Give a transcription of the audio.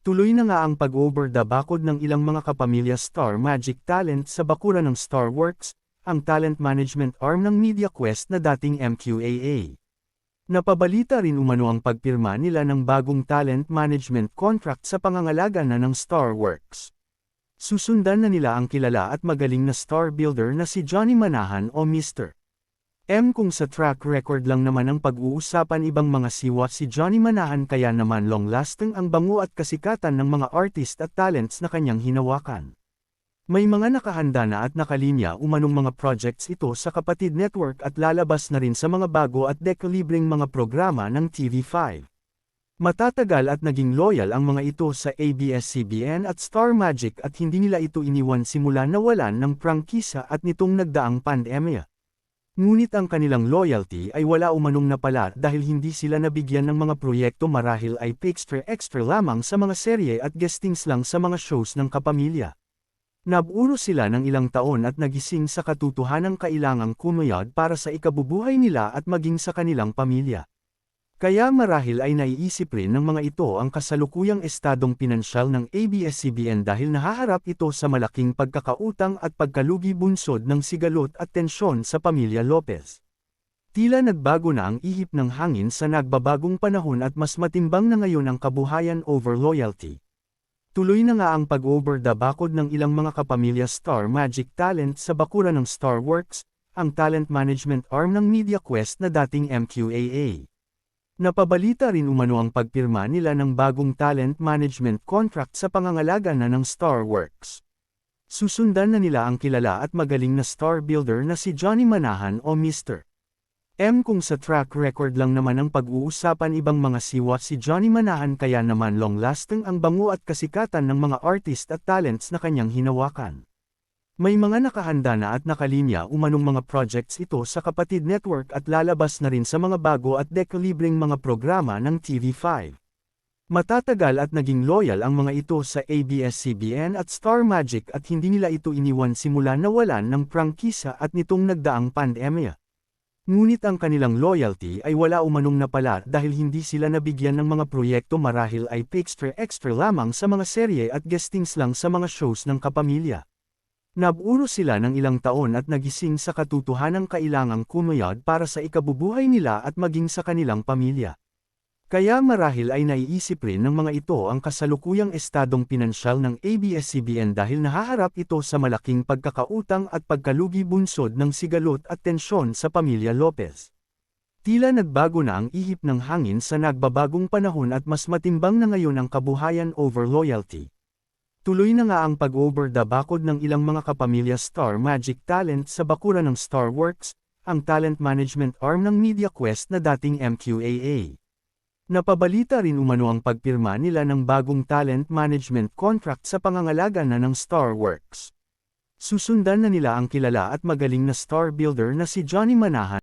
Tuloy na nga ang pag-over the bakod ng ilang mga kapamilya Star Magic talent sa bakuran ng Starworks, ang talent management arm ng MediaQuest na dating MQAA. Napabalita rin umano ang pagpirma nila ng bagong talent management contract sa pangangalaga na ng Starworks. Susundan na nila ang kilala at magaling na star builder na si Johnny Manahan o Mr. M. Kung sa track record lang naman ang pag-uusapan ibang mga siwa si Johnny Manahan kaya naman long-lasting ang bango at kasikatan ng mga artist at talents na kanyang hinawakan. May mga nakahanda na at nakalinya umanong mga projects ito sa Kapatid Network at lalabas na rin sa mga bago at dekalibreng mga programa ng TV5. Matatagal at naging loyal ang mga ito sa ABS-CBN at Star Magic at hindi nila ito iniwan simula nawalan ng prangkisa at nitong nagdaang pandemya. Ngunit ang kanilang loyalty ay wala umanong napala dahil hindi sila nabigyan ng mga proyekto marahil ay extra lamang sa mga serye at guestings lang sa mga shows ng kapamilya. Naburo sila ng ilang taon at nagising sa katotohanang kailangang kumayad para sa ikabubuhay nila at maging sa kanilang pamilya. Kaya marahil ay naiisip rin ng mga ito ang kasalukuyang estadong pinansyal ng ABS-CBN dahil nahaharap ito sa malaking pagkakautang at pagkalugi bunsod ng sigalot at tensyon sa pamilya Lopez. Tila nagbago na ang ihip ng hangin sa nagbabagong panahon at mas matimbang na ngayon ang kabuhayan over loyalty. Tuloy na nga ang pag-over the bakod ng ilang mga kapamilya Star Magic talent sa bakuran ng Starworks, ang talent management arm ng MediaQuest na dating MQAA. Napabalita rin umano ang pagpirma nila ng bagong talent management contract sa pangangalaga na ng Starworks. Susundan na nila ang kilala at magaling na star builder na si Johnny Manahan o Mr. M. Kung sa track record lang naman ang pag-uusapan ibang mga siwa si Johnny Manahan kaya naman long-lasting ang bango at kasikatan ng mga artist at talents na kanyang hinawakan. May mga nakahanda na at nakalinya umanong mga projects ito sa Kapatid Network at lalabas na rin sa mga bago at dekalibreng mga programa ng TV5. Matatagal at naging loyal ang mga ito sa ABS-CBN at Star Magic at hindi nila ito iniwan simula nawalan ng prangkisa at nitong nagdaang pandemya. Ngunit ang kanilang loyalty ay wala umanong napala dahil hindi sila nabigyan ng mga proyekto marahil ay extra lamang sa mga serye at guestings lang sa mga shows ng kapamilya. Naburo sila ng ilang taon at nagising sa katotohanang kailangang kumayad para sa ikabubuhay nila at maging sa kanilang pamilya. Kaya marahil ay naiisip rin ng mga ito ang kasalukuyang estadong pinansyal ng ABS-CBN dahil nahaharap ito sa malaking pagkakautang at pagkalugi bunsod ng sigalot at tensyon sa pamilya Lopez. Tila nagbago na ang ihip ng hangin sa nagbabagong panahon at mas matimbang na ngayon ang kabuhayan over loyalty. Tuloy na nga ang pag-over the bakod ng ilang mga kapamilya Star Magic talent sa bakuran ng Starworks, ang talent management arm ng MediaQuest na dating MQAA. Napabalita rin umano ang pagpirma nila ng bagong talent management contract sa pangangalaga na ng Starworks. Susundan na nila ang kilala at magaling na star builder na si Johnny Manahan.